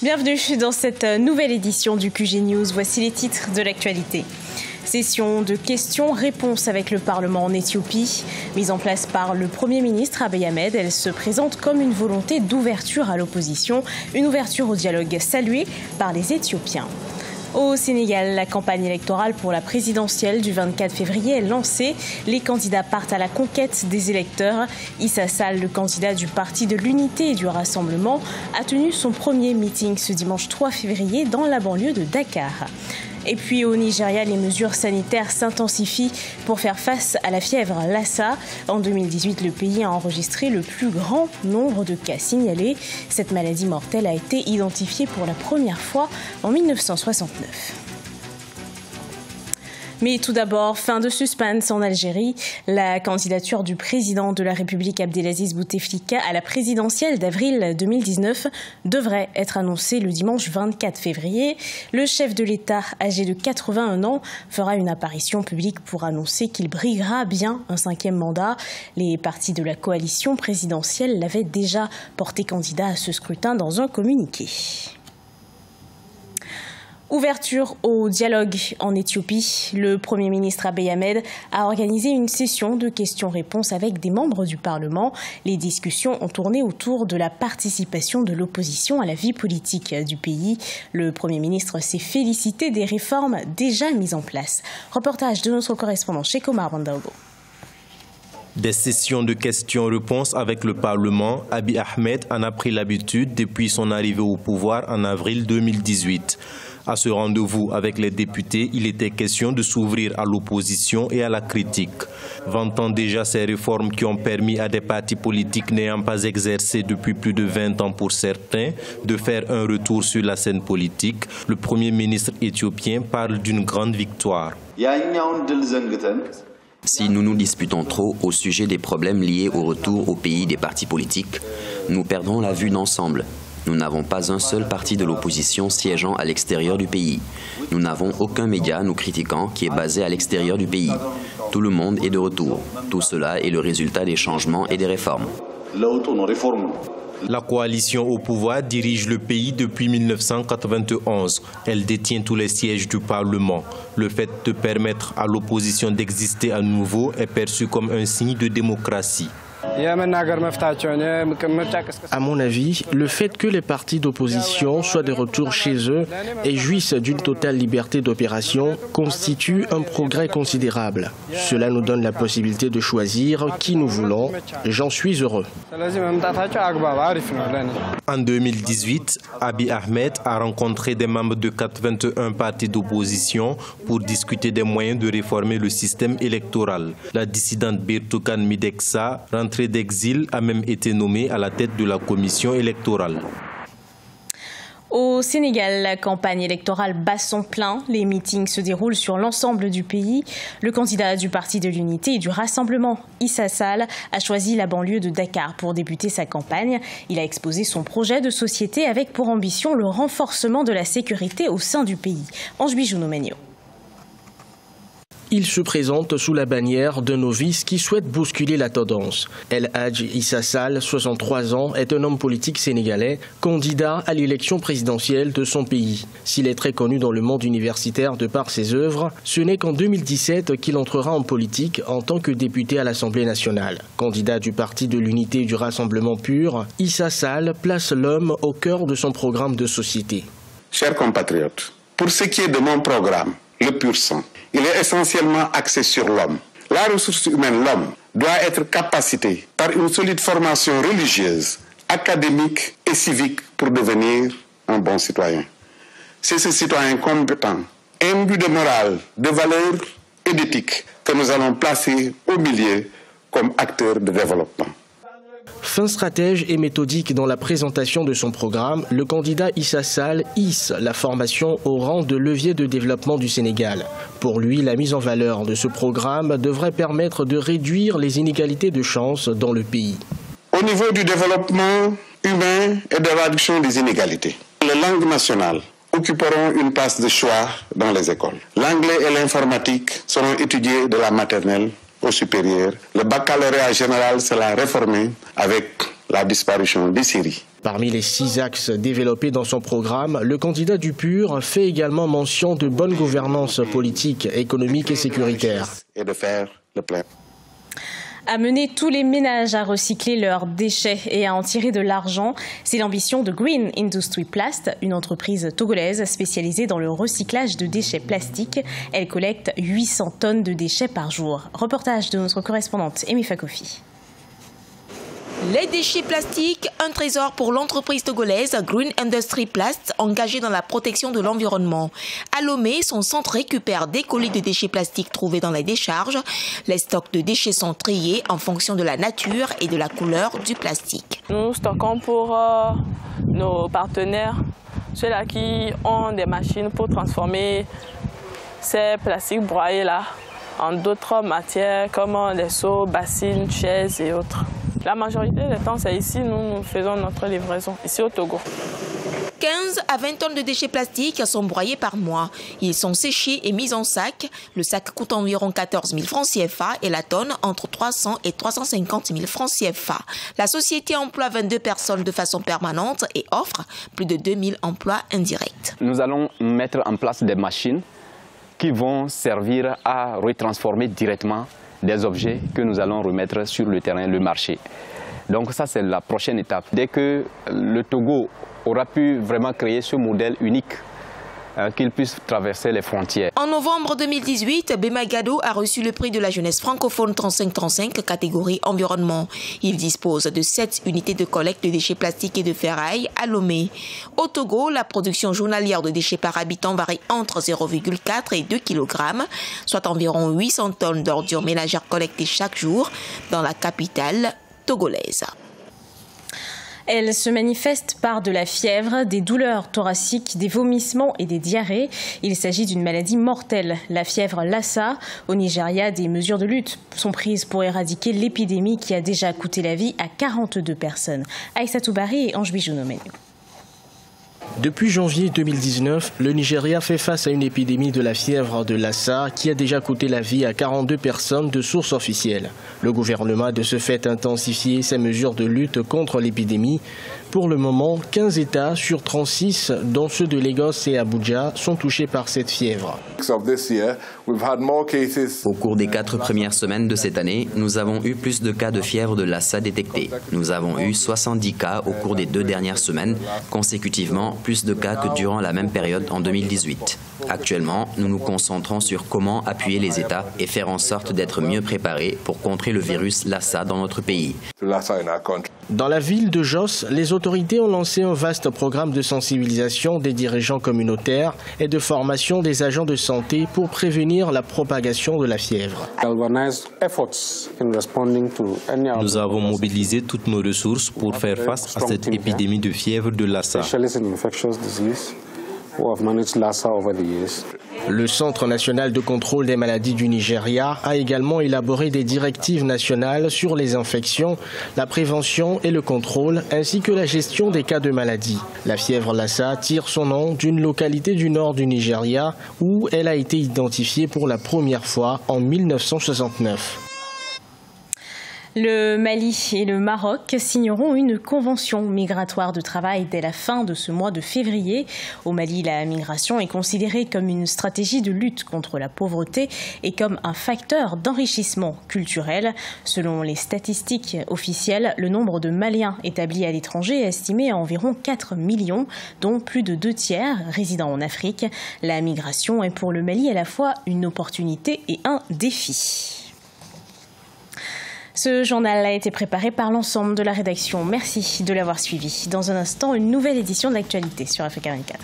Bienvenue dans cette nouvelle édition du QG News. Voici les titres de l'actualité. Session de questions-réponses avec le Parlement en Éthiopie. Mise en place par le Premier ministre Abiy Ahmed, elle se présente comme une volonté d'ouverture à l'opposition, une ouverture au dialogue saluée par les Éthiopiens. Au Sénégal, la campagne électorale pour la présidentielle du 24 février est lancée. Les candidats partent à la conquête des électeurs. Issa Sall, le candidat du Parti de l'Unité et du Rassemblement, a tenu son premier meeting ce dimanche 3 février dans la banlieue de Dakar. Et puis au Nigeria, les mesures sanitaires s'intensifient pour faire face à la fièvre Lassa. En 2018, le pays a enregistré le plus grand nombre de cas signalés. Cette maladie mortelle a été identifiée pour la première fois en 1969. Mais tout d'abord, fin de suspense en Algérie. La candidature du président de la République Abdelaziz Bouteflika à la présidentielle d'avril 2019 devrait être annoncée le dimanche 24 février. Le chef de l'État, âgé de 81 ans, fera une apparition publique pour annoncer qu'il briguera bien un 5e mandat. Les partis de la coalition présidentielle l'avaient déjà porté candidat à ce scrutin dans un communiqué. Ouverture au dialogue en Éthiopie. Le Premier ministre Abiy Ahmed a organisé une session de questions-réponses avec des membres du Parlement. Les discussions ont tourné autour de la participation de l'opposition à la vie politique du pays. Le Premier ministre s'est félicité des réformes déjà mises en place. Reportage de notre correspondant Cheikh Omar Bandaogo. Des sessions de questions-réponses avec le Parlement, Abiy Ahmed en a pris l'habitude depuis son arrivée au pouvoir en avril 2018. À ce rendez-vous avec les députés, il était question de s'ouvrir à l'opposition et à la critique. Vantant déjà ces réformes qui ont permis à des partis politiques n'ayant pas exercé depuis plus de 20 ans pour certains de faire un retour sur la scène politique, le Premier ministre éthiopien parle d'une grande victoire. Si nous nous disputons trop au sujet des problèmes liés au retour au pays des partis politiques, nous perdrons la vue d'ensemble. Nous n'avons pas un seul parti de l'opposition siégeant à l'extérieur du pays. Nous n'avons aucun média nous critiquant qui est basé à l'extérieur du pays. Tout le monde est de retour. Tout cela est le résultat des changements et des réformes. La coalition au pouvoir dirige le pays depuis 1991. Elle détient tous les sièges du Parlement. Le fait de permettre à l'opposition d'exister à nouveau est perçu comme un signe de démocratie. À mon avis, le fait que les partis d'opposition soient de retour chez eux et jouissent d'une totale liberté d'opération constitue un progrès considérable. Cela nous donne la possibilité de choisir qui nous voulons. J'en suis heureux. En 2018, Abiy Ahmed a rencontré des membres de 81 partis d'opposition pour discuter des moyens de réformer le système électoral. La dissidente Birtukan Mideksa, rentrée d'exil, a même été nommée à la tête de la commission électorale. Au Sénégal, la campagne électorale bat son plein. Les meetings se déroulent sur l'ensemble du pays. Le candidat du Parti de l'Unité et du Rassemblement, Issa Sall, a choisi la banlieue de Dakar pour débuter sa campagne. Il a exposé son projet de société avec pour ambition le renforcement de la sécurité au sein du pays. Ange Bijouno-Magno. Il se présente sous la bannière d'un novice qui souhaite bousculer la tendance. El Hadj Issa Sall, 63 ans, est un homme politique sénégalais, candidat à l'élection présidentielle de son pays. S'il est très connu dans le monde universitaire de par ses œuvres, ce n'est qu'en 2017 qu'il entrera en politique en tant que député à l'Assemblée nationale. Candidat du Parti de l'Unité et du Rassemblement pur, Issa Sall place l'homme au cœur de son programme de société. Chers compatriotes, pour ce qui est de mon programme, le pur sang, il est essentiellement axé sur l'homme. La ressource humaine, l'homme, doit être capacité par une solide formation religieuse, académique et civique pour devenir un bon citoyen. C'est ce citoyen compétent, imbu de morale, de valeurs et d'éthique que nous allons placer au milieu comme acteur de développement. Fin stratège et méthodique dans la présentation de son programme, le candidat Issa Sall hisse la formation au rang de levier de développement du Sénégal. Pour lui, la mise en valeur de ce programme devrait permettre de réduire les inégalités de chance dans le pays. Au niveau du développement humain et de la réduction des inégalités, les langues nationales occuperont une place de choix dans les écoles. L'anglais et l'informatique seront étudiés de la maternelle au supérieur. Le baccalauréat général sera réformé avec la disparition des scieries. Parmi les 6 axes développés dans son programme, le candidat du PUR fait également mention de bonne gouvernance politique, économique et sécuritaire. Et de faire le plein. Amener tous les ménages à recycler leurs déchets et à en tirer de l'argent, c'est l'ambition de Green Industry Plast, une entreprise togolaise spécialisée dans le recyclage de déchets plastiques. Elle collecte 800 tonnes de déchets par jour. Reportage de notre correspondante Emi Fakofi. Les déchets plastiques, un trésor pour l'entreprise togolaise Green Industry Plast, engagée dans la protection de l'environnement. À Lomé, son centre récupère des colis de déchets plastiques trouvés dans les décharges. Les stocks de déchets sont triés en fonction de la nature et de la couleur du plastique. Nous stockons pour nos partenaires, ceux-là qui ont des machines pour transformer ces plastiques broyés-là en d'autres matières comme les seaux, bassines, chaises et autres. La majorité des temps, c'est ici, nous faisons notre livraison, ici au Togo. 15 à 20 tonnes de déchets plastiques sont broyés par mois. Ils sont séchés et mis en sac. Le sac coûte environ 14 000 francs CFA et la tonne entre 300 et 350 000 francs CFA. La société emploie 22 personnes de façon permanente et offre plus de 2000 emplois indirects. Nous allons mettre en place des machines qui vont servir à retransformer directement des objets que nous allons remettre sur le terrain, le marché. Donc ça, c'est la prochaine étape. Dès que le Togo aura pu vraiment créer ce modèle unique, qu'il puisse traverser les frontières. En novembre 2018, Bema Gado a reçu le prix de la jeunesse francophone 3535 catégorie environnement. Il dispose de 7 unités de collecte de déchets plastiques et de ferraille à Lomé. Au Togo, la production journalière de déchets par habitant varie entre 0,4 et 2 kg, soit environ 800 tonnes d'ordures ménagères collectées chaque jour dans la capitale togolaise. Elle se manifeste par de la fièvre, des douleurs thoraciques, des vomissements et des diarrhées. Il s'agit d'une maladie mortelle, la fièvre Lassa. Au Nigeria, des mesures de lutte sont prises pour éradiquer l'épidémie qui a déjà coûté la vie à 42 personnes. Aïssatou Bari et Ange Bijounomène. Depuis janvier 2019, le Nigeria fait face à une épidémie de la fièvre de Lassa qui a déjà coûté la vie à 42 personnes de sources officielles. Le gouvernement a de ce fait intensifié ses mesures de lutte contre l'épidémie. Pour le moment, 15 États sur 36, dont ceux de Lagos et Abuja, sont touchés par cette fièvre. Au cours des 4 premières semaines de cette année, nous avons eu plus de cas de fièvre de Lassa détectés. Nous avons eu 70 cas au cours des 2 dernières semaines, consécutivement plus de cas que durant la même période en 2018. Actuellement, nous nous concentrons sur comment appuyer les États et faire en sorte d'être mieux préparés pour contrer le virus Lassa dans notre pays. Dans la ville de Jos, les autorités ont lancé un vaste programme de sensibilisation des dirigeants communautaires et de formation des agents de santé pour prévenir la propagation de la fièvre. Nous avons mobilisé toutes nos ressources pour faire face à cette épidémie de fièvre de Lassa. Le Centre national de contrôle des maladies du Nigeria a également élaboré des directives nationales sur les infections, la prévention et le contrôle, ainsi que la gestion des cas de maladie. La fièvre Lassa tire son nom d'une localité du nord du Nigeria où elle a été identifiée pour la première fois en 1969. Le Mali et le Maroc signeront une convention migratoire de travail dès la fin de ce mois de février. Au Mali, la migration est considérée comme une stratégie de lutte contre la pauvreté et comme un facteur d'enrichissement culturel. Selon les statistiques officielles, le nombre de Maliens établis à l'étranger est estimé à environ 4 millions, dont plus de 2 tiers résidant en Afrique. La migration est pour le Mali à la fois une opportunité et un défi. Ce journal a été préparé par l'ensemble de la rédaction. Merci de l'avoir suivi. Dans un instant, une nouvelle édition de l'actualité sur Africa 24.